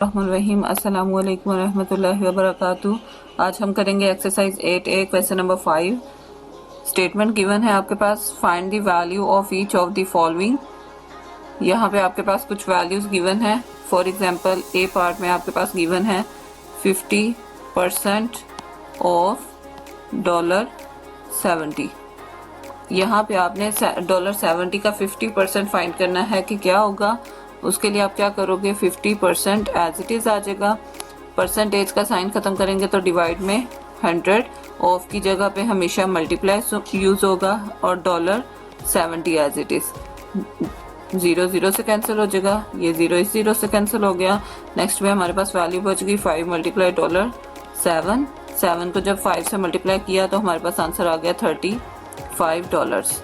रहीम अस्सलाम वालेकुम रहमतुल्लाहि व बरकातुहू। आज हम करेंगे exercise 8A question number 5। Statement given है आपके पास, find the value of each of the following. यहाँ पे आपके पास कुछ वैल्यूज गिवन है। फॉर एग्जांपल ए पार्ट में आपके पास गिवन है 50% ऑफ $70। यहाँ पे आपने $70 का 50% फाइंड करना है कि क्या होगा। उसके लिए आप क्या करोगे, 50% एज इट इज आ जाएगा। परसेंटेज का साइन खत्म करेंगे तो डिवाइड में 100, ऑफ की जगह पे हमेशा मल्टीप्लाई यूज होगा और $70 एज इट इज। 0 0 से कैंसिल हो जाएगा, ये 0 इस 0 से कैंसिल हो गया। नेक्स्ट में हमारे पास वैल्यू बच गई 5 मल्टीप्लाई $7। 7 को जब 5 से मल्टीप्लाई किया तो हमारे पास आंसर आ गया $35।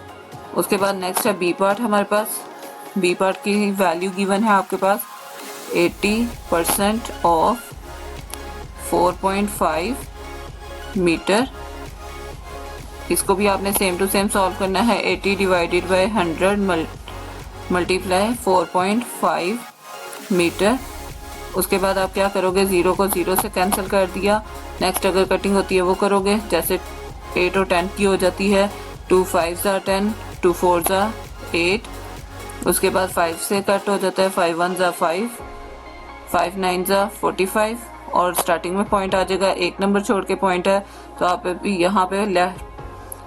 उसके बाद नेक्स्ट है बी पार्ट। हमारे पास बी पार्ट की वैल्यू गिवन है आपके पास 80% ऑफ 4.5 मीटर। इसको भी आपने सेम टू सेम सॉल्व करना है। 80 डिवाइडेड बाय 100 मल्टीप्लाई 4.5 मीटर। उसके बाद आप क्या करोगे, 0 को 0 से कैंसिल कर दिया। नेक्स्ट अगर कटिंग होती है वो करोगे, जैसे 8 और 10 की हो जाती है। 2 5 are 10, 2 4 are 8। उसके बाद 5 से कट हो जाता है, 5 1 are 5, 5 9 are 45 और स्टार्टिंग में पॉइंट आ जाएगा। एक नंबर छोड़ के पॉइंट है तो आप भी यहाँ पे लेफ्ट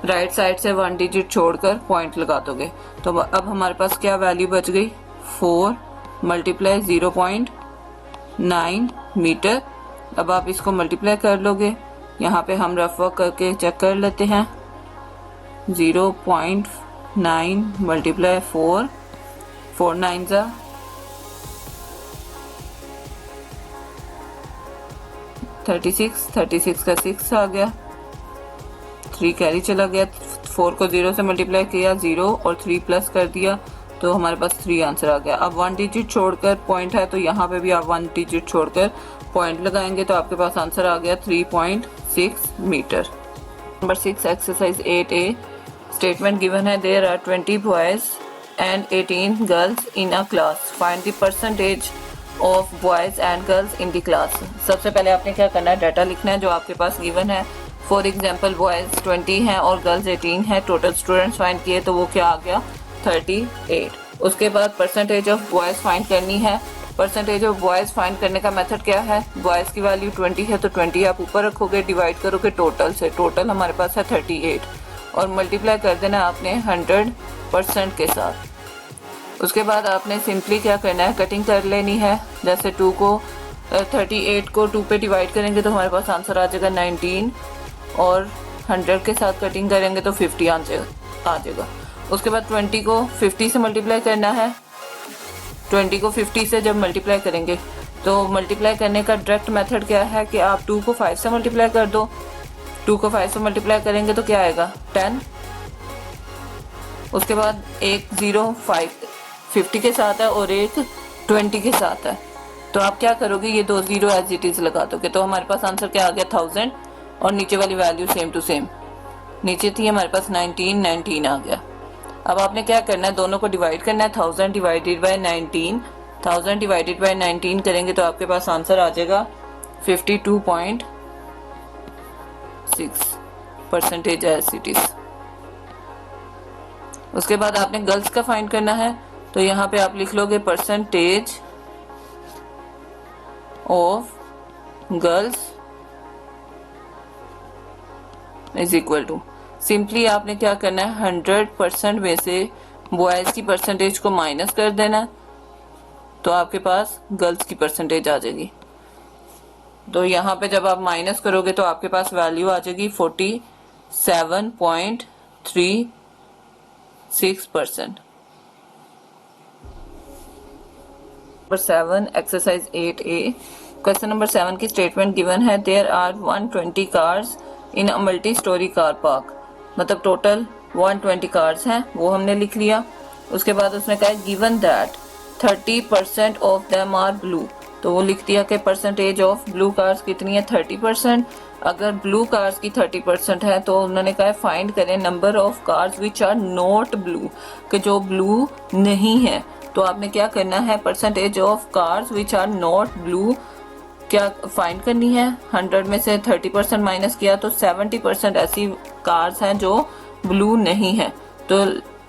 राइट साइड से 1 डिजिट छोड़कर पॉइंट लगा दोगे। तो अब हमारे पास क्या वैल्यू बच गई, 4 मल्टीप्लाई 0.9 मीटर। अब आप इसको मल्टीप्लाई कर लोगे। यहाँ पे हम रफ वर्क करके चेक कर लेते हैं। 0.9 मल्टीप्लाई 4 9 जा 36 का 6 आ गया। 3 कैरी चला गया। 4 को 0 से मल्टीप्लाई किया, 0 और 3 प्लस कर दिया तो हमारे पास 3 आंसर आ गया। अब 1 डिजिट छोड़कर पॉइंट है तो यहाँ पे भी आप 1 डिजिट छोड़कर पॉइंट लगाएंगे तो आपके पास आंसर आ गया 3.6 metre. Number 6 exercise 8A। Statement given है, there are 20 boys and 18 girls in a class. Find the percentage of boys and girls in the class. सबसे पहले आपने क्या करना है, डाटा लिखना है जो आपके पास गिवन है। फॉर एग्जाम्पल बॉयज 20 हैं और गर्ल्स 18 हैं। टोटल स्टूडेंट्स फाइंड किए तो वो क्या आ गया, 38। उसके बाद परसेंटेज ऑफ बॉयज फाइंड करनी है। परसेंटेज ऑफ बॉयज फाइंड करने का मेथड क्या है, बॉयज की वैल्यू 20 है तो 20 आप ऊपर रखोगे, डिवाइड करोगे टोटल से। टोटल हमारे पास है 38 और मल्टीप्लाई कर देना आपने 100% के साथ। उसके बाद आपने सिंपली क्या करना है, कटिंग कर लेनी है। जैसे 38 को 2 पे डिवाइड करेंगे तो हमारे पास आंसर आ जाएगा 19 और 100 के साथ कटिंग करेंगे तो 50 आंसर आ जाएगा। उसके बाद 20 को 50 से मल्टीप्लाई करना है। 20 को 50 से जब मल्टीप्लाई करेंगे तो मल्टीप्लाई करने का डायरेक्ट मेथड क्या है कि आप 2 को 5 से मल्टीप्लाई कर दो। 2 को 5 से मल्टीप्लाई करेंगे तो क्या आएगा, 10। उसके बाद एक 0 50 के साथ है और एक 20 के साथ है तो आप क्या करोगे, ये 2 0 एज इट इज लगा दोगे तो हमारे पास आंसर क्या आ गया, 1000 और नीचे वाली वैल्यू सेम टू सेम। नीचे थी हमारे पास 19 आ गया। अब आपने क्या करना है, दोनों को डिवाइड करना है। 1000 डिवाइडेड बाय 19, 1000 डिवाइडेड बाय 19 करेंगे तो आपके पास आंसर आ जाएगा 52.6 परसेंटेज एज इट इज। उसके बाद आपने गर्ल्स का फाइंड करना है तो यहाँ पे आप लिख लोगे percentage of girls is equal to, simply आपने क्या करना है, 100% में से बॉयज की परसेंटेज को माइनस कर देना तो आपके पास गर्ल्स की परसेंटेज आ जाएगी। तो यहाँ पे जब आप माइनस करोगे तो आपके पास वैल्यू आ जाएगी 47.36%। Number 7 exercise 8A। Question number 7 की स्टेटमेंट गिवन है, there are 120 cars in a multi storey car park. मतलब टोटल 120 कार्स हैं, वो हमने लिख लिया। उसके बाद उसने कहा given that 30% of them are blue, तो वो लिख दिया कि परसेंटेज ऑफ ब्लू कार्स कितनी है, 30%। अगर ब्लू कार्स की 30% है तो उन्होंने कहा फाइंड करें number of cars which are not blue, कि जो ब्लू नहीं है। तो तो आपने क्या करना है, percentage of cars which are not blue क्या फाइंड करनी है। 100 में से 30% माइनस किया तो 70% ऐसी कार्स हैं जो ब्लू नहीं है। तो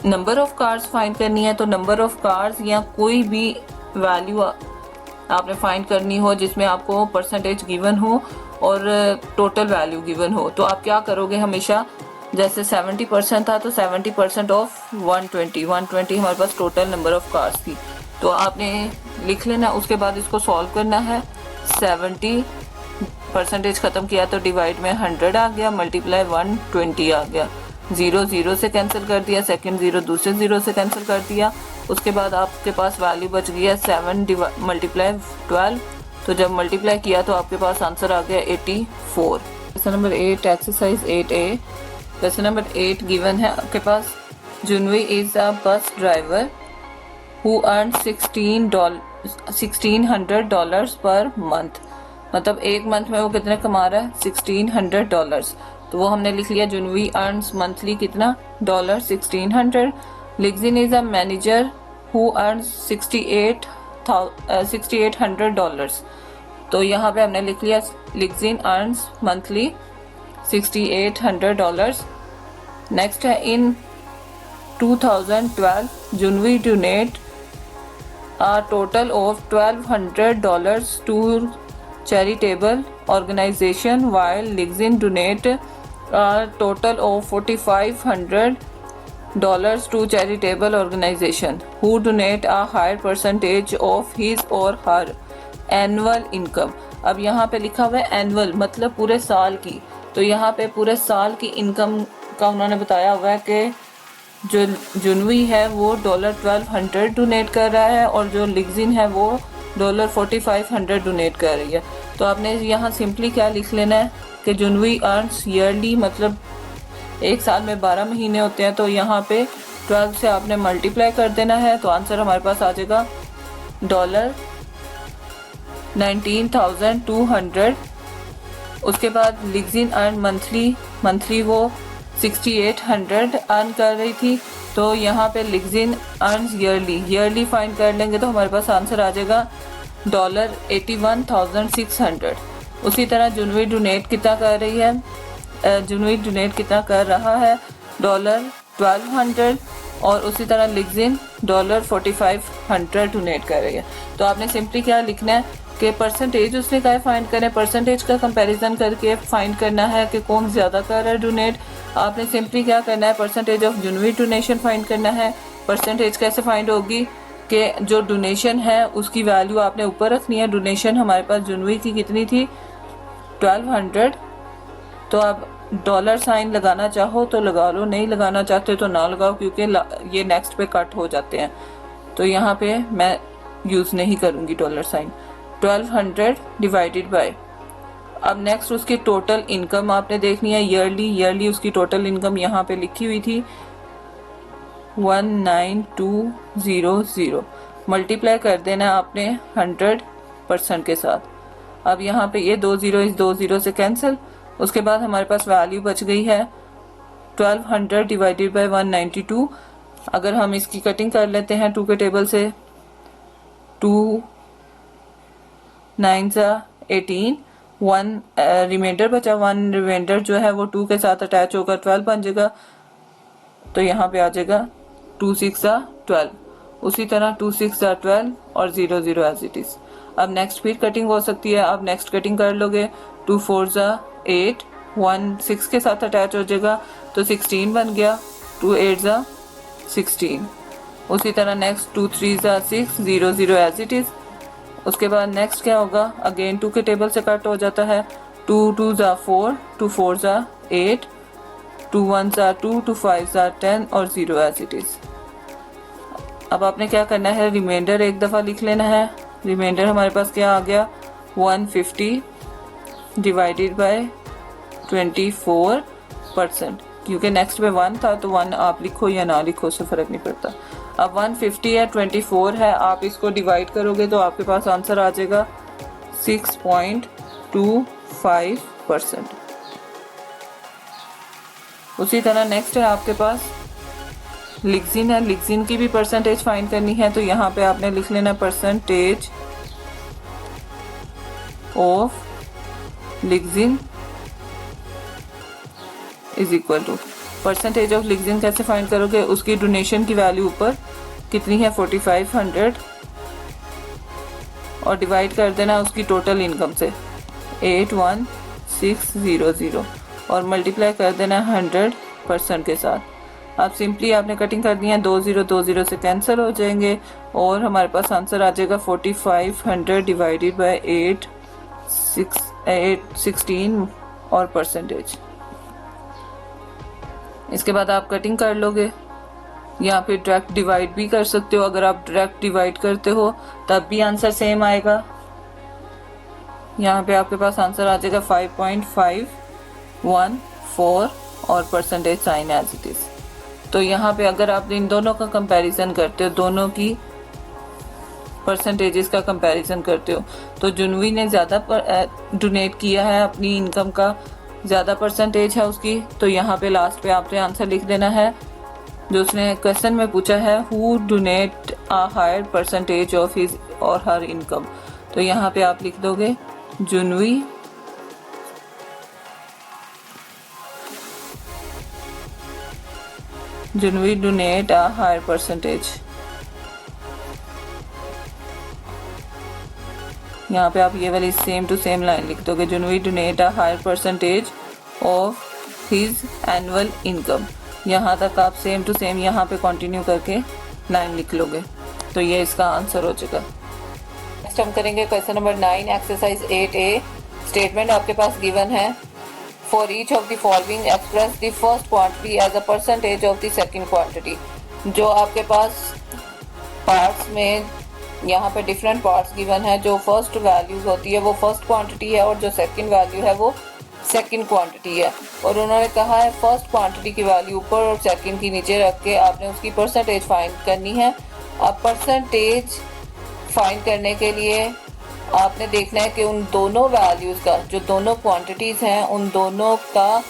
नंबर ऑफ कार्स फाइंड करनी है, तो नंबर ऑफ कार्स या कोई भी वैल्यू आपने फाइंड करनी हो जिसमें आपको परसेंटेज गिवन हो और टोटल वैल्यू गिवन हो। तो आप क्या करोगे, हमेशा जैसे 70% था तो 70% ऑफ 120 हमारे पास टोटल नंबर ऑफ कार्स थी, तो आपने लिख लेना। उसके बाद इसको सॉल्व करना है। 70 परसेंटेज खत्म किया तो डिवाइड में 100 आ गया, मल्टीप्लाई 120 आ गया। 0 0 से कैंसिल कर दिया, सेकंड 0 दूसरे 0 से कैंसिल कर दिया। उसके बाद आपके पास वैल्यू बच गया 7 मल्टीप्लाई 12। तो जब मल्टीप्लाई किया तो आपके पास आंसर आ गया 84। Question number 8 exercise 8A। Question number 8 given है आपके पास, जुनवी is a bus driver who earn $1600 per month. मतलब एक मंथ में वो कितने कमा रहा है, $1600। तो वो हमने लिख लिया, जुनवी अर्न्स मंथली कितना, $1600। Lixin is a manager who earns $6800। तो यहाँ पे हमने लिख लिया, लिग्जिन अर्न्स मंथली $6800। नेक्स्ट है, इन 2012 जुनवी donate a total of $1200 to charitable organization while Ligzin donate a total of $4500 to charitable organization who donate a higher percentage of his or her annual income। अब यहाँ पे लिखा हुआ है एनुअल, मतलब पूरे साल की। तो यहाँ पे पूरे साल की इनकम का उन्होंने बताया हुआ है कि जो जुनवी है वो $1200 डोनेट कर रहा है और जो लिग्जिन है वो $4500 डोनेट कर रही है। तो आपने यहाँ सिंपली क्या लिख लेना है कि जुनवी अर्न्स ईयरली, मतलब एक साल में 12 महीने होते हैं, तो यहाँ पे 12 से आपने मल्टीप्लाई कर देना है। तो आंसर हमारे पास आ जाएगा $19,200। उसके बाद लिग्जिन अर्न मंथली वो 6800 अर्न कर रही थी, तो यहाँ पे लिग्जिन अर्न्स ईयरली फाइंड कर लेंगे तो हमारे पास आंसर आ जाएगा $81,600। उसी तरह जुनवी डोनेट कितना कर रही है, जुनवी डोनेट कितना कर रहा है, $1200। और उसी तरह लिग्जिन $4500 डोनेट कर रही है। तो आपने सिंपली क्या लिखना है कि परसेंटेज उसने क्या फाइंड करना है, परसेंटेज का कंपैरिजन करके फाइंड करना है कि कौन ज़्यादा कर रहा है डोनेट। आपने सिंपली क्या करना है, परसेंटेज ऑफ जुनवी डोनेशन फाइंड करना है। परसेंटेज कैसे फाइंड होगी कि जो डोनेशन है उसकी वैल्यू आपने ऊपर रखनी है। डोनेशन हमारे पास जुनवी की कितनी थी, 1200। तो आप डॉलर साइन लगाना चाहो तो लगा लो, नहीं लगाना चाहते तो ना लगाओ, क्योंकि ये नेक्स्ट पे कट हो जाते हैं। तो यहाँ पे मैं यूज़ नहीं करूँगी डॉलर साइन। 1200 डिवाइडेड बाय, अब नेक्स्ट उसकी टोटल इनकम आपने देखनी है ईयरली उसकी टोटल इनकम यहाँ पे लिखी हुई थी 19200। मल्टीप्लाई कर देना आपने 100% के साथ। अब यहाँ पे ये 20 इस 20 से कैंसिल। उसके बाद हमारे पास वैल्यू बच गई है 1200 डिवाइडेड बाय 192। अगर हम इसकी कटिंग कर लेते हैं 2 के टेबल से, 2 9 18, 1 रिमाइंडर बचा, 1 रिमाइंडर जो है वो 2 के साथ अटैच होकर 12 बन जाएगा। तो यहाँ पे आ जाएगा 2 6 12। उसी तरह 2 6 12 और 0 0 एज इट इज। अब नेक्स्ट फिर कटिंग हो सकती है, आप नेक्स्ट कटिंग कर लोगे, 2 4 8, 1 6 के साथ अटैच हो जाएगा तो 16 बन गया, 2 8 16। उसी तरह नेक्स्ट 2 3 6, 0 0 एज इट इज। उसके बाद नेक्स्ट क्या होगा, अगेन 2 के टेबल से कट हो जाता है, 2 2 4, 2 4 8, 2 1 2, 2 5 10 और 0 एज इट इज। अब आपने क्या करना है, रिमाइंडर एक दफ़ा लिख लेना है। रिमाइंडर हमारे पास क्या आ गया, 150 डिवाइडेड बाय 24%, क्योंकि नेक्स्ट में 1 था तो 1 आप लिखो या ना लिखो उससे फ़र्क नहीं पड़ता। अब 150 है, 24 है, आप इसको डिवाइड करोगे तो आपके पास आंसर आ जाएगा 6.25%। उसी तरह नेक्स्ट है आपके पास लिग्जिन है, लिग्जिन की भी परसेंटेज फाइंड करनी है, तो यहाँ पे आपने लिख लेना percentage of Lixin is equal to, percentage of Lixin कैसे फाइंड करोगे, उसकी डोनेशन की वैल्यू ऊपर कितनी है 4500 और डिवाइड कर देना उसकी टोटल इनकम से 81600 और मल्टीप्लाई कर देना 100% के साथ। अब सिंपली आपने कटिंग कर दी है, 20 से कैंसिल हो जाएंगे और हमारे पास आंसर आ जाएगा 4500 डिवाइडेड बाय 816 और परसेंटेज। इसके बाद आप कटिंग कर लोगे या फिर डायरेक्ट डिवाइड भी कर सकते हो। अगर आप डायरेक्ट डिवाइड करते हो तब भी आंसर सेम आएगा। यहाँ पे आपके पास आंसर आ जाएगा 5.514 और percentage sign as it is. तो यहाँ पे अगर आप इन दोनों का कंपैरिजन करते हो, दोनों की परसेंटेजेस का कंपैरिजन करते हो, तो जुनवी ने ज़्यादा डोनेट किया है, अपनी इनकम का ज़्यादा परसेंटेज है उसकी। तो यहाँ पे लास्ट पे आपने आंसर लिख देना है जो उसने क्वेश्चन में पूछा है, who donate a higher percentage of his or her income. तो यहाँ पे आप लिख दोगे जुनवी डोनेट अ हायर परसेंटेज। यहाँ पे आप ये वाली सेम टू सेम लाइन लिख दोगे, जुनवी donate a higher percentage of his annual income. यहाँ तक आप सेम टू सेम यहाँ पे कंटिन्यू करके लाइन लिख लोगे, तो ये इसका आंसर हो जाएगा। नेक्स्ट हम करेंगे question number 9 exercise 8A। Statement आपके पास गिवन है, for each of the following express the first quantity as a percentage of the second quantity. जो आपके पास पार्ट्स में यहाँ पे डिफरेंट पार्ट्स गिवन है, जो फर्स्ट वैल्यूज होती है वो फर्स्ट क्वांटिटी है और जो सेकंड वैल्यू है वो सेकंड क्वांटिटी है। और उन्होंने कहा है फर्स्ट क्वांटिटी की वैल्यू ऊपर और सेकंड की नीचे रख के आपने उसकी परसेंटेज फाइंड करनी है। अब परसेंटेज फाइंड करने के लिए आपने देखना है कि उन दोनों वैल्यूज़ का, जो दोनों क्वांटिटीज़ हैं, उन दोनों का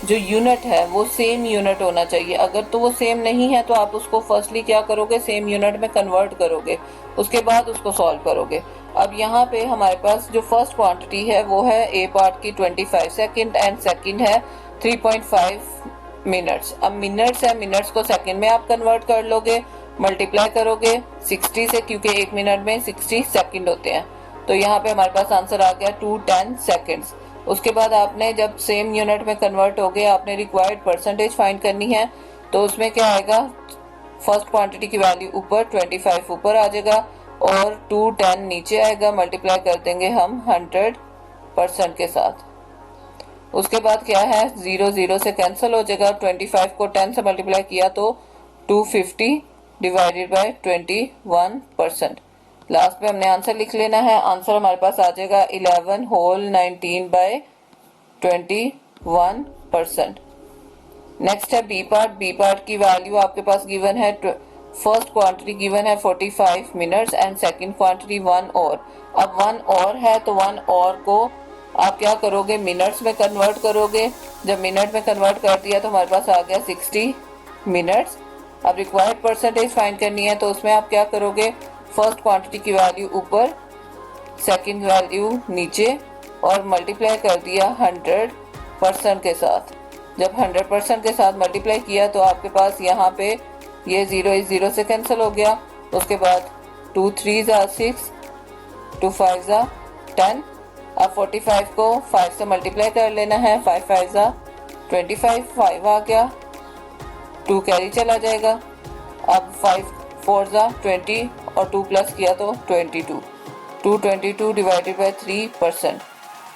जो यूनिट है वो सेम यूनिट होना चाहिए। अगर तो वो सेम नहीं है तो आप उसको फर्स्टली क्या करोगे, सेम यूनिट में कन्वर्ट करोगे, उसके बाद उसको सॉल्व करोगे। अब यहाँ पे हमारे पास जो फर्स्ट क्वांटिटी है वो है ए पार्ट की 25 सेकंड एंड सेकंड है 3.5 मिनट्स। अब मिनट्स है, मिनट्स को सेकंड में आप कन्वर्ट कर लोगे, मल्टीप्लाई करोगे 60 से, क्योंकि एक मिनट में 60 सेकंड होते हैं। तो यहाँ पे हमारे पास आंसर आ गया 210 सेकंड्स। उसके बाद आपने जब सेम यूनिट में कन्वर्ट हो गए, आपने रिक्वायर्ड परसेंटेज फाइंड करनी है। तो उसमें क्या आएगा, फर्स्ट क्वांटिटी की वैल्यू ऊपर 25 ऊपर आ जाएगा और 210 नीचे आएगा, मल्टीप्लाई कर देंगे हम 100% के साथ। उसके बाद क्या है, 0 से कैंसिल हो जाएगा, 25 को 10 से मल्टीप्लाई किया तो 250 डिवाइडेड बाय 21%। लास्ट में हमने आंसर लिख लेना है। आंसर हमारे पास आ जाएगा 11 होल 19 बाय 21%। नेक्स्ट है बी पार्ट। बी पार्ट की वैल्यू आपके पास गिवन है, फर्स्ट क्वांटिटी गिवन है 45 मिनट्स एंड सेकंड क्वांटिटी 1 और। अब 1 और है तो 1 और को आप क्या करोगे, मिनट्स में कन्वर्ट करोगे। जब मिनट में कन्वर्ट कर दिया तो हमारे पास आ गया 60 मिनट्स। अब रिक्वायर्ड परसेंटेज फाइंड करनी है, तो उसमें आप क्या करोगे, फर्स्ट क्वांटिटी की वैल्यू ऊपर, सेकंड वैल्यू नीचे और मल्टीप्लाई कर दिया 100% के साथ। जब 100% के साथ मल्टीप्लाई किया तो आपके पास यहाँ पे ये 0 से कैंसिल हो गया। उसके बाद 2 3 6, 2 5 10। अब 45 को 5 से मल्टीप्लाई कर लेना है, 5 5 25, 5 आ गया, 2 कैरी चला जाएगा। अब 5 4 20 और 2 प्लस किया तो 22, 222 डिवाइडेड बाय 3%।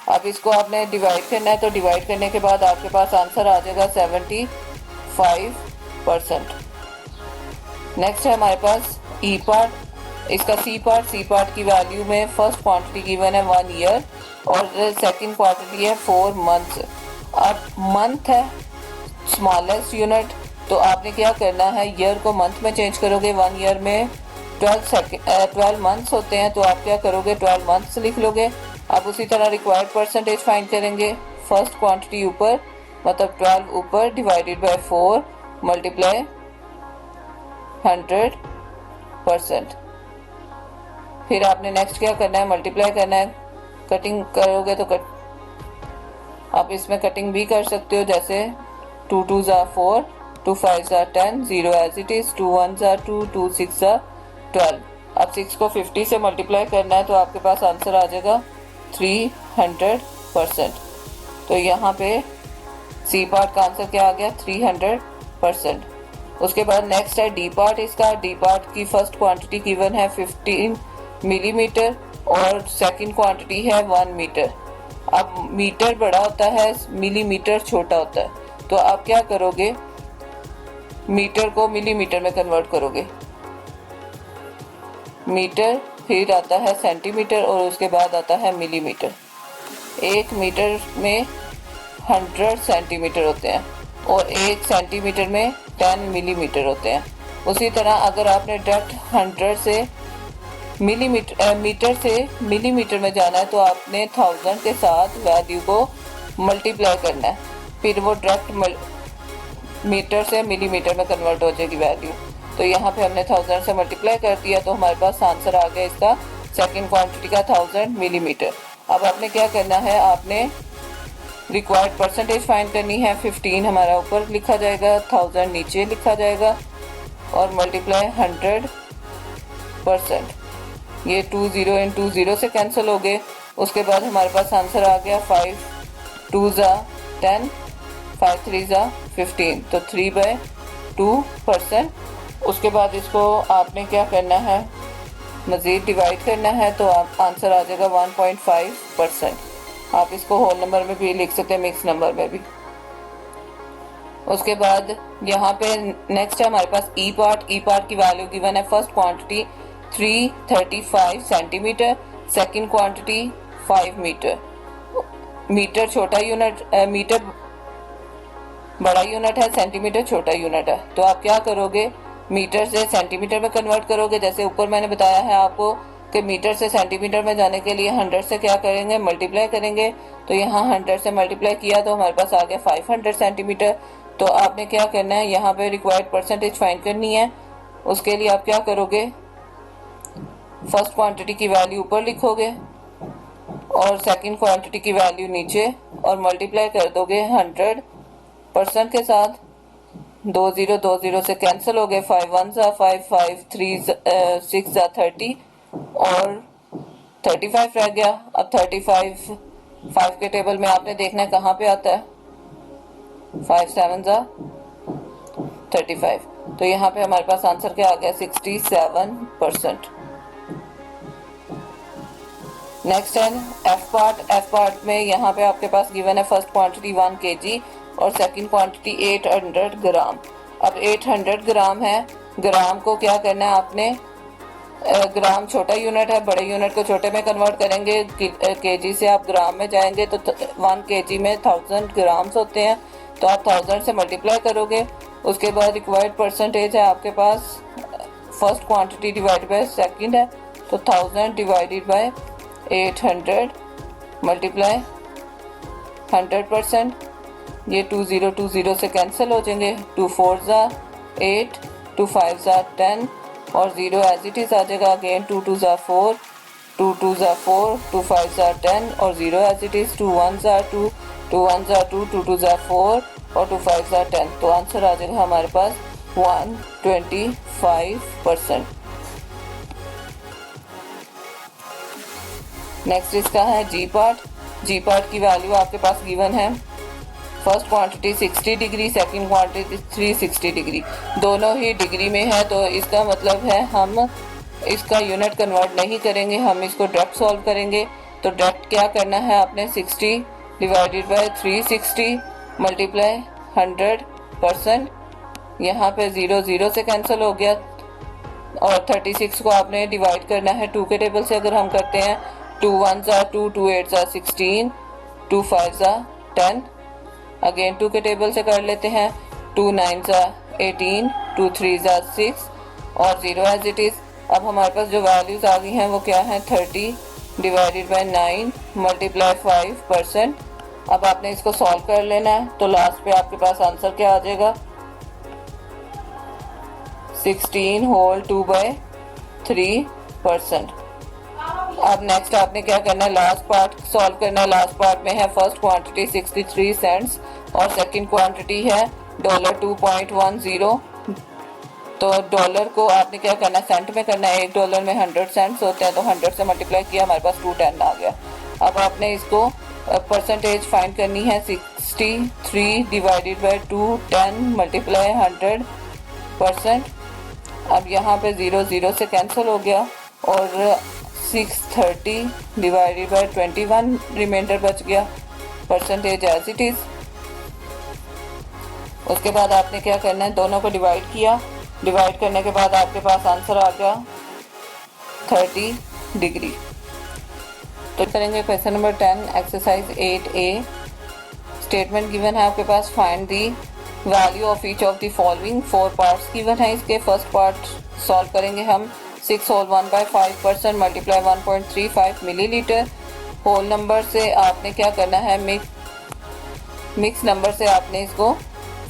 अब इसको आपने डिवाइड करना है, तो डिवाइड करने के बाद आपके पास आंसर आ जाएगा 75%। नेक्स्ट है हमारे पास ई पार्ट, इसका सी पार्ट की वैल्यू में फर्स्ट क्वांटिटी गिवन है 1 ईयर और सेकंड क्वांटिटी है 4 मंथ्स। अब मंथ है स्मॉलेस्ट यूनिट, तो आपने क्या करना है, ईयर को मंथ में चेंज करोगे। 1 ईयर में 12 मंथ्स होते हैं, तो आप क्या करोगे, 12 मंथ्स लिख लोगे। अब उसी तरह रिक्वायर्ड परसेंटेज फाइंड करेंगे, फर्स्ट क्वांटिटी ऊपर मतलब 12 ऊपर डिवाइडेड बाय 4 मल्टीप्लाई 100%। फिर आपने नेक्स्ट क्या करना है, मल्टीप्लाई करना है। कटिंग करोगे तो आप इसमें कटिंग भी कर सकते हो, जैसे 2 2 ज़ा 4, 2 5 ज़ा 10, 0 एज इट इज, 2 1 ज़ा 2, 2 6 ज़ा 12। अब 6 को 50 से मल्टीप्लाई करना है तो आपके पास आंसर आ जाएगा 300%। तो यहाँ पे सी पार्ट का आंसर क्या आ गया, 300%। उसके बाद नेक्स्ट है डी पार्ट। इसका डी पार्ट की फर्स्ट क्वांटिटी गिवन है 15 मिलीमीटर और सेकंड क्वांटिटी है 1 मीटर। अब मीटर बड़ा होता है, मिलीमीटर छोटा होता है, तो आप क्या करोगे, मीटर को मिलीमीटर में कन्वर्ट करोगे। मीटर, फिर आता है सेंटीमीटर और उसके बाद आता है मिलीमीटर। 1 मीटर में 100 सेंटीमीटर होते हैं और 1 सेंटीमीटर में 10 मिलीमीटर होते हैं। उसी तरह अगर आपने डायरेक्ट 100 से मीटर से मिलीमीटर में जाना है तो आपने 1000 के साथ वैल्यू को मल्टीप्लाई करना है, फिर वो डायरेक्ट मीटर से मिलीमीटर में कन्वर्ट हो जाएगी वैल्यू। तो यहाँ पे हमने 1000 से मल्टीप्लाई कर दिया तो हमारे पास आंसर आ गया इसका सेकंड क्वांटिटी का 1000 मिलीमीटर। अब आपने क्या करना है, आपने रिक्वायर्ड परसेंटेज फाइंड करनी है। 15 हमारा ऊपर लिखा जाएगा, 1000 नीचे लिखा जाएगा और मल्टीप्लाई 100%। ये 2 0 इन 2 0 से कैंसिल हो गए। उसके बाद हमारे पास आंसर आ गया 5 2 ज़ा 10, 5 3 ज़ा 15, तो 3/2%। उसके बाद इसको आपने क्या करना है, मज़ीद डिवाइड करना है तो आप आंसर आ जाएगा 1.5%। आप इसको होल नंबर में भी लिख सकते हैं, मिक्स नंबर में भी। उसके बाद यहाँ पे नेक्स्ट है हमारे पास ई पार्ट। ई पार्ट की वैल्यू गिवन है, first quantity 335 centimetre, second quantity 5 metre. Metre छोटा यूनिट, मीटर बड़ा यूनिट है, सेंटीमीटर छोटा यूनिट है। तो आप क्या करोगे, मीटर से सेंटीमीटर में कन्वर्ट करोगे। जैसे ऊपर मैंने बताया है आपको कि मीटर से सेंटीमीटर में जाने के लिए 100 से क्या करेंगे, मल्टीप्लाई करेंगे। तो यहाँ 100 से मल्टीप्लाई किया तो हमारे पास आ गया 500 सेंटीमीटर। तो आपने क्या करना है, यहाँ पे रिक्वायर्ड परसेंटेज फाइंड करनी है। उसके लिए आप क्या करोगे, फर्स्ट क्वांटिटी की वैल्यू ऊपर लिखोगे और सेकंड क्वांटिटी की वैल्यू नीचे और मल्टीप्लाई कर दोगे 100% के साथ। 2 0 से कैंसिल हो गए, 5 1 ज़ा 5, 5 3 6 ज़ा 30 और 35 रह गया। अब 35 5 के टेबल में आपने देखना है कहाँ पे आता है, 5 7 ज़ा 35। तो यहाँ पे हमारे पास आंसर क्या आ गया, 67%। नेक्स्ट है एफ पार्ट। एफ पार्ट में यहाँ पे आपके पास गिवन है फर्स्ट क्वांटिटी 1 kg और सेकंड क्वांटिटी 800 ग्राम। अब 800 ग्राम है, ग्राम को क्या करना है आपने, ग्राम छोटा यूनिट है, बड़े यूनिट को छोटे में कन्वर्ट करेंगे। केजी से आप ग्राम में जाएंगे तो 1 kg में 1000 ग्राम्स होते हैं, तो आप 1000 से मल्टीप्लाई करोगे। उसके बाद रिक्वायर्ड परसेंटेज है आपके पास, first quantity divide by second है, तो 1000 डिवाइडेड बाय 800 मल्टीप्लाई 100%। ये 2 0 से कैंसिल हो जाएंगे, 2 4 ज़ा 8, 2 5 ज़ा 10 और 0 एज इट इज आ जाएगा। अगेन 2 2 ज़ा 4, 2 2 ज़ा 4, 2 5 ज़ा 10 और 0 एज इट इज। 2 1 ज़ा 2, 2 1 ज़ा 2, 2 2 ज़ा 4 और 2 5 ज़ा 10। तो आंसर आ जाएगा हमारे पास 125%। नेक्स्ट इसका है जी पार्ट। जी पार्ट की वैल्यू आपके पास गिवन है, first quantity 60 degree, second quantity 360 degree. दोनों ही डिग्री में है, तो इसका मतलब है हम इसका यूनिट कन्वर्ट नहीं करेंगे, हम इसको डायरेक्ट सॉल्व करेंगे। तो डायरेक्ट क्या करना है आपने, 60 डिवाइडेड बाय 360 मल्टीप्लाई 100%। यहाँ पे 0 0 से कैंसिल हो गया और 36 को आपने डिवाइड करना है 2 के टेबल से। अगर हम करते हैं 2 1 ज़ा 2, 2 8 ज़ा 16, 2 5 ज़ा 10। अगेन 2 के टेबल से कर लेते हैं, 2 9 ज़ा 18, 2 3 ज़ा 6 और 0 एज इट इज। अब हमारे पास जो वैल्यूज आ गई हैं वो क्या है, 30 डिवाइडेड बाय 9 मल्टीप्लाई 5%। अब आपने इसको सॉल्व कर लेना है, तो लास्ट पे आपके पास आंसर क्या आ जाएगा, 16 होल 2/3%। अब नेक्स्ट आपने क्या करना है, लास्ट पार्ट सॉल्व करना है। लास्ट पार्ट में है फर्स्ट क्वांटिटी 63 सेंट्स और सेकंड क्वांटिटी है $2.10। तो डॉलर को आपने क्या करना है, सेंट में करना है। $1 में 100 सेंट्स होते हैं, तो 100 से मल्टीप्लाई किया, हमारे पास 210 आ गया। अब आपने इसको परसेंटेज फाइंड करनी है। 63 डिवाइडेड बाई 210 मल्टीप्लाई 100%। अब यहाँ पे 0 0 से कैंसिल हो गया और 630 डिवाइडेड बाई 21 रिमाइंडर बच गया, परसेंटेज एज इट इज। उसके बाद आपने क्या करना है, दोनों को डिवाइड किया। डिवाइड करने के बाद आपके पास आंसर आ गया 30 डिग्री। तो करेंगे question number 10 exercise 8A। Statement given है आपके पास, find the value of each of the following. 4 parts given है इसके। फर्स्ट पार्ट सॉल्व करेंगे हम। 6 whole 1/5% multiply 1.35 millilitre. Whole number से आपने क्या करना है, मिक्स नंबर से आपने इसको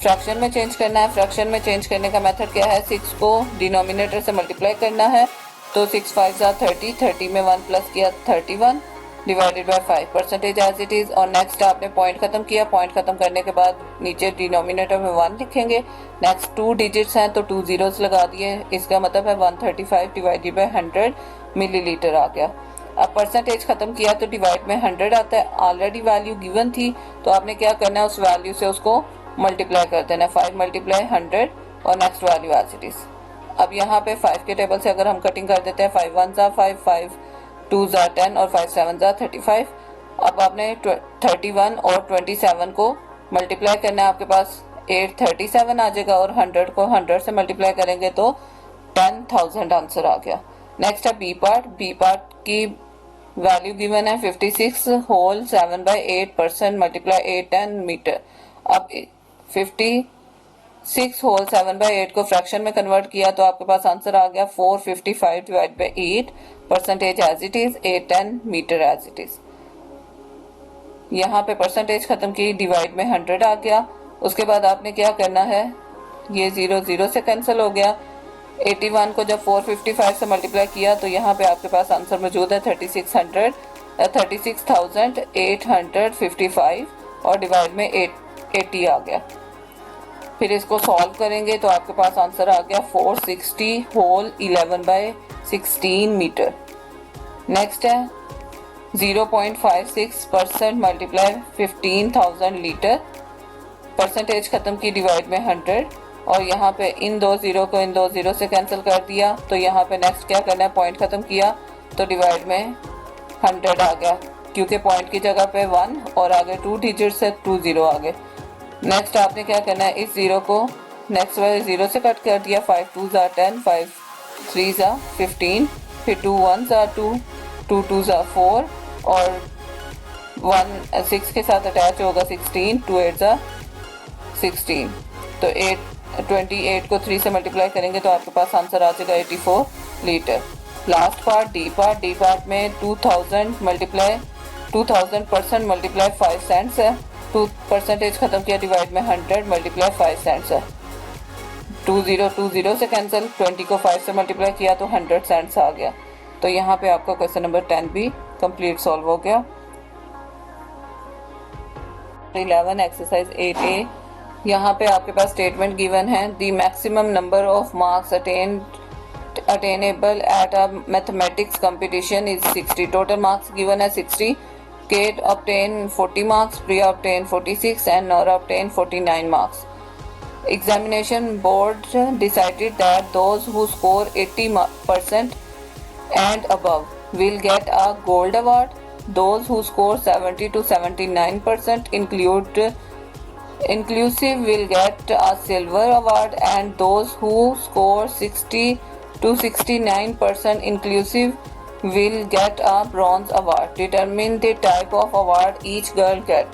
फ्रैक्शन में चेंज करना है। फ्रैक्शन में चेंज करने का मेथड क्या है, 6 को डिनोमिनेटर से मल्टीप्लाई करना है। तो 6 5 30, 30 में 1 प्लस किया 31 divided by 5, percentage as it is. और नेक्स्ट आपने पॉइंट खत्म किया। पॉइंट खत्म करने के बाद नीचे डिनोमिनेटर में 1 लिखेंगे। नेक्स्ट 2 डिजिट्स हैं तो 2 जीरोस लगा दिए, इसका मतलब है 135 डिवाइडेड बाय 100 मिलीलीटर आ गया। अब परसेंटेज खत्म किया तो डिवाइड में 100 आता है। ऑलरेडी वैल्यू गिवन थी तो आपने क्या करना है, उस वैल्यू से उसको मल्टीप्लाई कर देना। 5 मल्टीप्लाई 100 और next value as it is. अब यहाँ पे 5 के टेबल से अगर हम कटिंग कर देते हैं, 5 1 5, 5 2 10 और 5 7 35। अब आपने 31 और 27 को मल्टीप्लाई करना है। आपके पास 837 आ जाएगा और 100 को 100 से मल्टीप्लाई करेंगे तो 10,000 आंसर आ गया। नेक्स्ट है बी पार्ट। बी पार्ट की वैल्यू गिवन है 56 होल 7/8% मल्टीप्लाई 810 मीटर। अब 56 होल 7/8 को फ्रैक्शन में कन्वर्ट किया तो आपके पास आंसर आ गया 455 divide by 8, percentage as it is, 810 metre as it is. यहाँ पे परसेंटेज खत्म की, डिवाइड में 100 आ गया। उसके बाद आपने क्या करना है, ये 0 0 से कैंसिल हो गया। 81 को जब 455 से मल्टीप्लाई किया तो यहाँ पे आपके पास आंसर मौजूद है 36,855 और डिवाइड में 80 आ गया। फिर इसको सॉल्व करेंगे तो आपके पास आंसर आ गया 460 होल 11/16 मीटर। नेक्स्ट है 0.56% मल्टीप्लाई 15,000 लीटर, परसेंटेज खत्म की, डिवाइड में 100 और यहाँ पे इन 2 जीरो को इन 2 जीरो से कैंसिल कर दिया। तो यहाँ पे नेक्स्ट क्या करना है, पॉइंट खत्म किया तो डिवाइड में 100 आ गया, क्योंकि पॉइंट की जगह पे 1 और आगे 2 डिजिट से 2 जीरो आ गए। नेक्स्ट आपने क्या करना है, इस जीरो को नेक्स्ट वाले जीरो से कट कर दिया। 5 2 10, 5 3 15, फिर 2 1 2, 2 2 4 और 1 6 के साथ अटैच होगा 16, 2 8 16। तो 28 को 3 से मल्टीप्लाई करेंगे तो आपके पास आंसर आ जाएगा 84 litre. Last part D part. D part में 2000 परसेंट मल्टीप्लाई 5 सेंट्स है। 2 परसेंटेज खत्म किया, डिवाइड में 100 मल्टीप्लाई 5 सेंट्स है। 2 0 से कैंसिल, 20 को 5 से मल्टीप्लाई किया तो 100 सेंट्स आ गया। तो यहाँ पे आपका क्वेश्चन नंबर 10 भी कंप्लीट सॉल्व हो गया। 11 एक्सरसाइज 8A। यहाँ पे आपके पास स्टेटमेंट गिवन है, the maximum number of marks attainable at a mathematics competition is 60। Total marks given है 60। Kate obtained 40 marks, Priya obtained 46 and Nora obtained 49 marks. Examination board decided that those who score 80% and above will get a gold award. Those who score 70 to 79% inclusive will get a silver award, and those who score 60 to 69% inclusive will get a bronze award. Determine the type of award each girl get.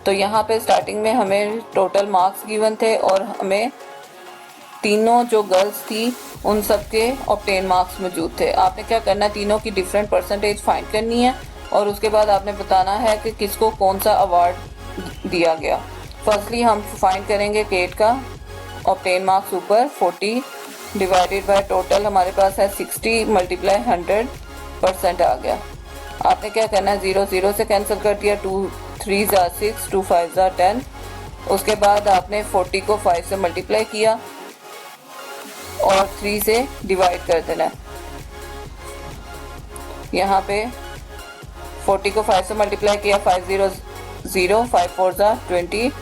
तो यहाँ पे starting में हमें total marks given थे और हमें तीनों जो गर्ल्स थी उन सब के ऑब्टेन मार्क्स मौजूद थे। आपने क्या करना है, तीनों की डिफरेंट परसेंटेज फाइंड करनी है और उसके बाद आपने बताना है कि किसको कौन सा अवार्ड दिया गया। फर्स्टली हम फाइंड करेंगे केट का ऑब्टेन मार्क्स ऊपर 40 डिवाइडेड बाय टोटल हमारे पास है 60 मल्टीप्लाई 100% आ गया। आपने क्या करना है, 0 0 से कैंसिल कर दिया, 2 3 6, 2 5 10। उसके बाद आपने 40 को 5 से मल्टीप्लाई किया और 3 से डिवाइड कर देना है। यहाँ पे 40 को 5 से मल्टीप्लाई किया, 5 0 0, 5 4 20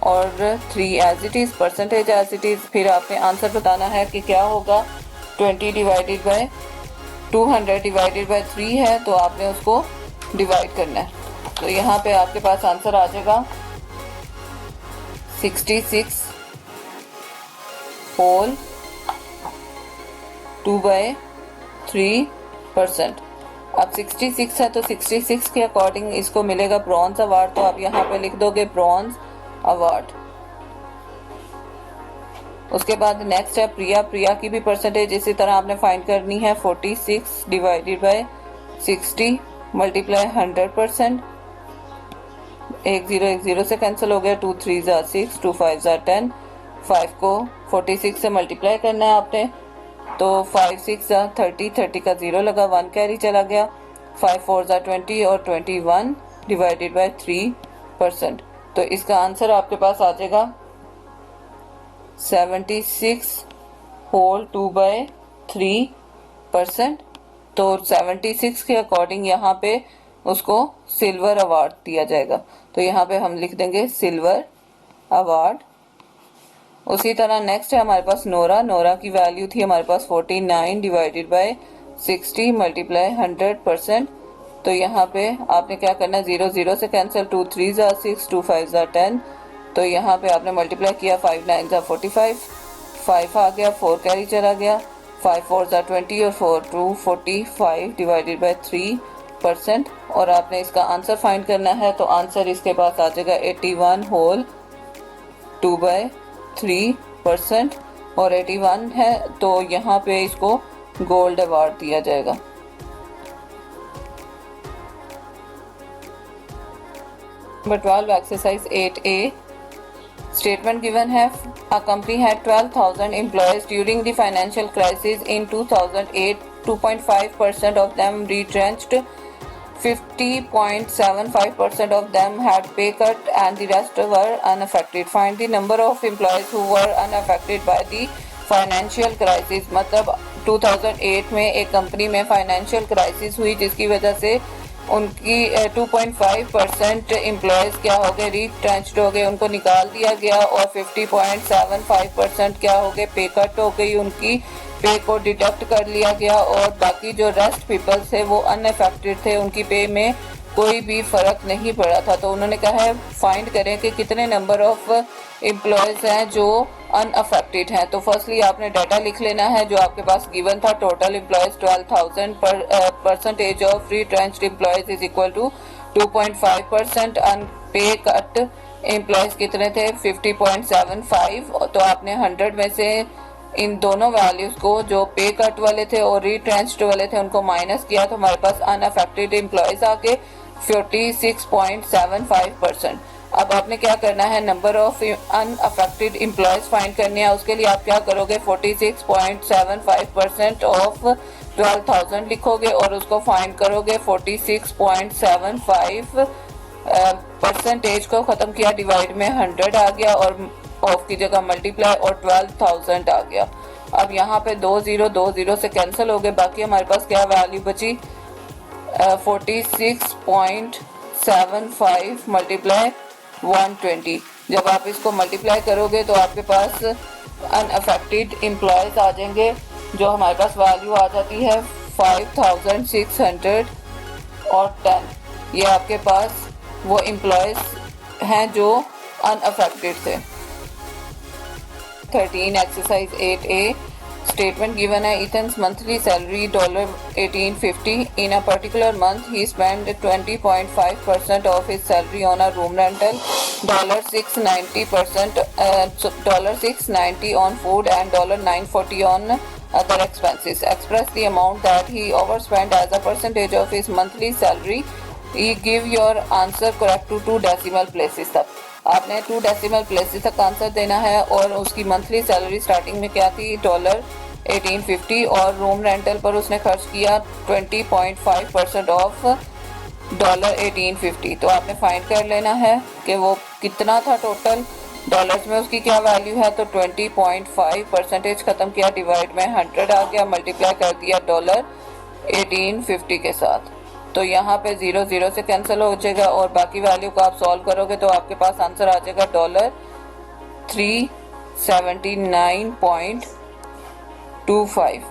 और 3 as it is, percentage as it is. फिर आपने आंसर बताना है कि क्या होगा। 20 डिवाइडेड बाय 200 डिवाइडेड बाय 3 है, तो आपने उसको डिवाइड करना है। तो यहाँ पे आपके पास आंसर आ जाएगा 66 होल 2/3%। अब 66 है तो 66 के अकॉर्डिंग इसको मिलेगा ब्रॉन्ज अवार्ड, तो आप यहाँ पे लिख दोगे ब्रॉन्ज अवार्ड। उसके बाद नेक्स्ट है प्रिया। प्रिया की भी परसेंटेज इसी तरह आपने फाइंड करनी है। 46 डिवाइडेड बाय 60 मल्टीप्लाई 100%। 1 0 से कैंसिल हो गया, 2 3 6, 2 5 10। 5 को 46 से मल्टीप्लाई करना है आपने, तो 5 6 30, 30 का 0 लगा, 1 कैरी चला गया। 5 4 20 और 21 डिवाइडेड बाय 3%। तो इसका आंसर आपके पास आ जाएगा 76 होल 2/3%। तो 76 के अकॉर्डिंग यहाँ पे उसको सिल्वर अवार्ड दिया जाएगा, तो यहाँ पे हम लिख देंगे सिल्वर अवार्ड। उसी तरह नेक्स्ट है हमारे पास नोरा। नोरा की वैल्यू थी हमारे पास 49 डिवाइडेड बाय 60 मल्टीप्लाई 100%। तो यहाँ पे आपने क्या करना है, 0 0 से कैंसिल, 2 3 6, 2 5 10। तो यहाँ पे आपने मल्टीप्लाई किया, 5 9 45, 5 आ गया, 4 कैरी चला गया, 5 4 20 और 4 2 45 डिवाइडेड बाय 3%। और आपने इसका आंसर फाइंड करना है, तो आंसर इसके पास आ जाएगा 81 होल 2/3%। और 81 है तो यहाँ पे इसको गोल्ड अवार्ड दिया जाएगा। Number 12 exercise 8A। Statement given है, a company had 12,000 employees during the financial crisis in 2008. 2.5% of them retrenched, 50.75% of them had pay cut, and the rest were unaffected. Find the number of employees who were unaffected by the financial crisis। मतलब 2008 में एक company में financial crisis हुई जिसकी वजह से उनकी 2.5% employees क्या हो गए, रीट्रेंच्ड हो गए, उनको निकाल दिया गया। और 50.75% क्या हो गए, पे कट हो गई, उनकी पे को डिडक्ट कर लिया गया। और बाकी जो रेस्ट पीपल्स थे वो अनअफेक्टेड थे, उनकी पे में कोई भी फ़र्क नहीं पड़ा था। तो उन्होंने कहा है फाइंड करें कि कितने नंबर ऑफ एम्प्लॉयज़ हैं जो अनअफेक्टेड हैं। तो फर्स्टली आपने डाटा लिख लेना है जो आपके पास गिवन था। टोटल एम्प्लॉयज़ 12,000 पर percentage of retrenched employees is equal to 2.5%। अनपे कट एम्प्लॉयज़ कितने थे, 50.75। तो आपने 100 में से इन दोनों वैल्यूज़ को, जो पे कट वाले थे और रिट्रेंच्ड वाले थे, उनको माइनस किया तो हमारे पास अनअफेक्टेड एम्प्लॉयज़ आके 46.75%। अब आपने क्या करना है, number of unaffected employees find करने हैं। उसके लिए आप क्या करोगे, 46.75% ऑफ 12,000 लिखोगे और उसको फाइंड करोगे। 46.75 परसेंटेज को ख़त्म किया, डिवाइड में 100 आ गया और ऑफ की जगह मल्टीप्लाई और 12,000 आ गया। अब यहाँ पे 2 0 से कैंसिल हो गए, बाकी हमारे पास क्या वैल्यू बची, 46.75 मल्टीप्लाई 120। जब आप इसको मल्टीप्लाई करोगे तो आपके पास अनअफेक्टेड एम्प्लॉयज़ आ जाएंगे, जो हमारे पास वैल्यू आ जाती है 5,610। ये आपके पास वो एम्प्लॉयज़ हैं जो अनअफेक्टेड थे। 13 एक्सरसाइज 8A। Statement given है, Ethan's monthly salary $18.50. In a particular month, he spent 20.5% of his salary on a room rental, $690 on food, and $940 on other expenses. Express the amount that he overspent as a percentage of his monthly salary. Give your answer correct to 2 decimal places तक। आपने 2 decimal places तक answer देना है और उसकी monthly salary starting में क्या थी $1850 और रूम रेंटल पर उसने खर्च किया 20.5% ऑफ $1850। तो आपने फाइंड कर लेना है कि वो कितना था टोटल डॉलर्स में, उसकी क्या वैल्यू है। तो 20.5% खत्म किया, डिवाइड में 100 आ गया, मल्टीप्लाई कर दिया $1850 के साथ। तो यहाँ पे 0 0 से कैंसिल हो जाएगा और बाकी वैल्यू को आप सॉल्व करोगे तो आपके पास आंसर आ जाएगा $379.25।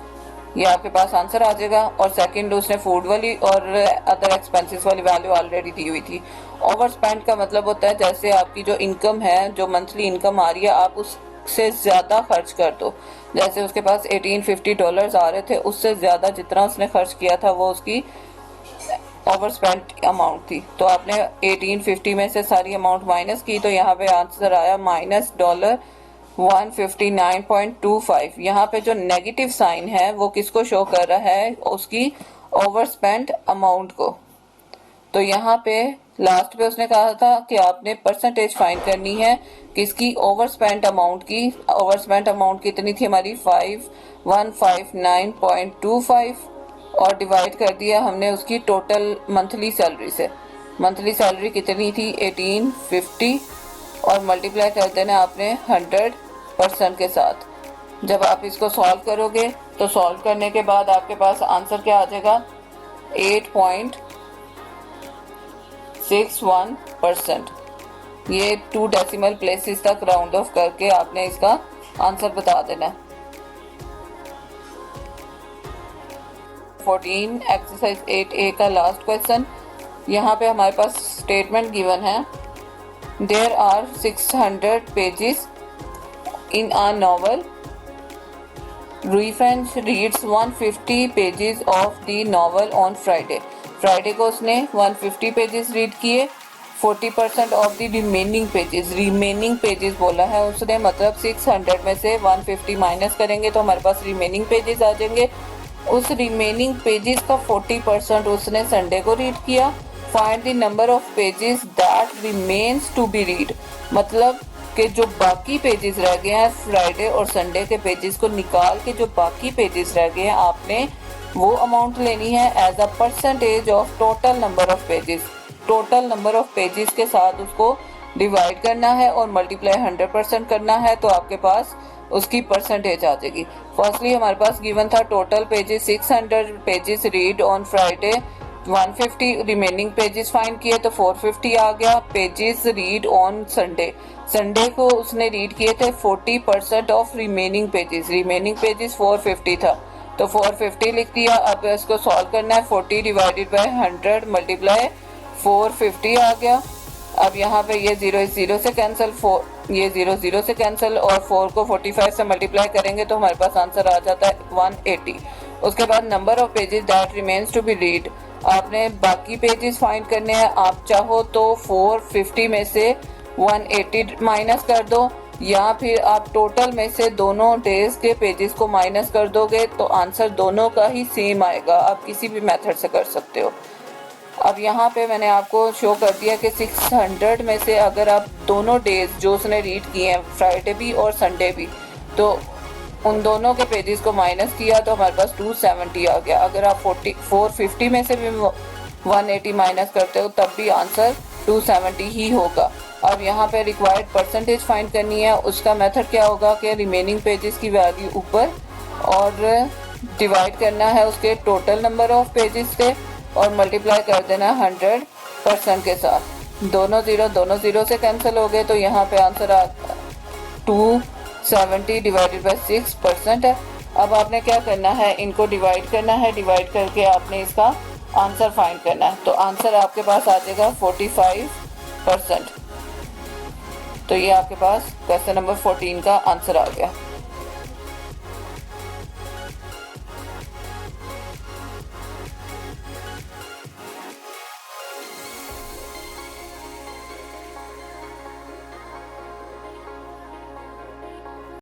ये आपके पास आंसर आ जाएगा। और सेकंड उसने फूड वाली और अदर एक्सपेंसेस वाली वैल्यू ऑलरेडी दी हुई थी। ओवर स्पेंड का मतलब होता है जैसे आपकी जो इनकम है, जो मंथली इनकम आ रही है, आप उससे ज़्यादा खर्च कर दो। जैसे उसके पास $1850 आ रहे थे, उससे ज़्यादा जितना उसने खर्च किया था वो उसकी ओवर स्पेंड अमाउंट थी। तो आपने 1850 में से सारी अमाउंट माइनस की तो यहाँ पे आंसर आया -$159.25। यहाँ पे जो नेगेटिव साइन है वो किसको शो कर रहा है, उसकी ओवर स्पेंड अमाउंट को। तो यहाँ पे लास्ट पे उसने कहा था कि आपने परसेंटेज फाइंड करनी है किसकी, ओवर स्पेंड अमाउंट की। ओवर स्पेंड अमाउंट कितनी थी हमारी 5159.25 और डिवाइड कर दिया हमने उसकी टोटल मंथली सैलरी से। मंथली सैलरी कितनी थी 1850 और मल्टीप्लाई कर देना आपने 100% के साथ। जब आप इसको सॉल्व करोगे तो सॉल्व करने के बाद आपके पास आंसर क्या आ जाएगा 8.61%। ये 2 डेसिमल प्लेसेस तक राउंड ऑफ करके आपने इसका आंसर बता देना है। 14 एक्सरसाइज 8A का लास्ट क्वेश्चन। यहाँ पे हमारे पास स्टेटमेंट गिवन है, there are 600 pages in a novel, Ruifen reads 150 pages of the novel on Friday. Friday को उसने 150 पेजेस रीड किए, 40% ऑफ द रिमेनिंग पेजेस बोला है उसने, मतलब 600 में से 150 माइनस करेंगे तो हमारे पास रिमेनिंग पेजेस आ जाएंगे। उस रिमेनिंग पेजेस का 40% उसने संडे को रीड किया। Find the number of pages that remains to be read, मतलब कि जो बाकी पेजेस रह गए हैं फ्राइडे और संडे के पेजेस को निकाल के जो बाकी पेजेस रह गए हैं आपने वो अमाउंट लेनी है as a percentage of total number of pages. Total number of pages के साथ उसको डिवाइड करना है और मल्टीप्लाई 100% करना है तो आपके पास उसकी परसेंटेज आ जाएगी। फर्स्टली हमारे पास गिवन था total pages 600 pages read on Friday, 150 remaining pages find किए तो 450 आ गया। Pages read on Sunday, Sunday को उसने रीड किए थे 40% ऑफ रिमेनिंग पेजेस 450 था तो 450 लिख दिया। अब इसको सॉल्व करना है, 40 डिवाइडेड बाय 100 मल्टीप्लाई 450 आ गया। अब यहाँ पे ये 0 0 से कैंसिल, ये 0 0 से कैंसिल और 4 को 45 से मल्टीप्लाई करेंगे तो हमारे पास आंसर आ जाता है 180। उसके बाद number of pages that remains to be read, आपने बाकी पेजेस फाइंड करने हैं। आप चाहो तो 450 में से 180 माइनस कर दो या फिर आप टोटल में से दोनों डेज के पेजेस को माइनस कर दोगे तो आंसर दोनों का ही सेम आएगा। आप किसी भी मेथड से कर सकते हो। अब यहाँ पे मैंने आपको शो कर दिया कि 600 में से अगर आप दोनों डेज जो उसने रीड किए हैं फ्राइडे भी और संडे भी, तो उन दोनों के पेजेस को माइनस किया तो हमारे पास 270 आ गया। अगर आप 450 में से भी 180 माइनस करते हो तब भी आंसर 270 ही होगा। अब यहाँ पे रिक्वायर्ड परसेंटेज फाइंड करनी है। उसका मेथड क्या होगा कि रिमेनिंग पेजेस की वैल्यू ऊपर और डिवाइड करना है उसके टोटल नंबर ऑफ पेजेस से और मल्टीप्लाई कर देना 100% के साथ। दोनों जीरो से कैंसिल हो गए तो यहाँ पे आंसर 270 डिवाइडेड बाय 6% है। अब आपने क्या करना है, इनको डिवाइड करना है, डिवाइड करके आपने इसका आंसर फाइंड करना है। तो आंसर आपके पास आ जाएगा 45%। तो ये आपके पास क्वेश्चन नंबर 14 का आंसर आ गया।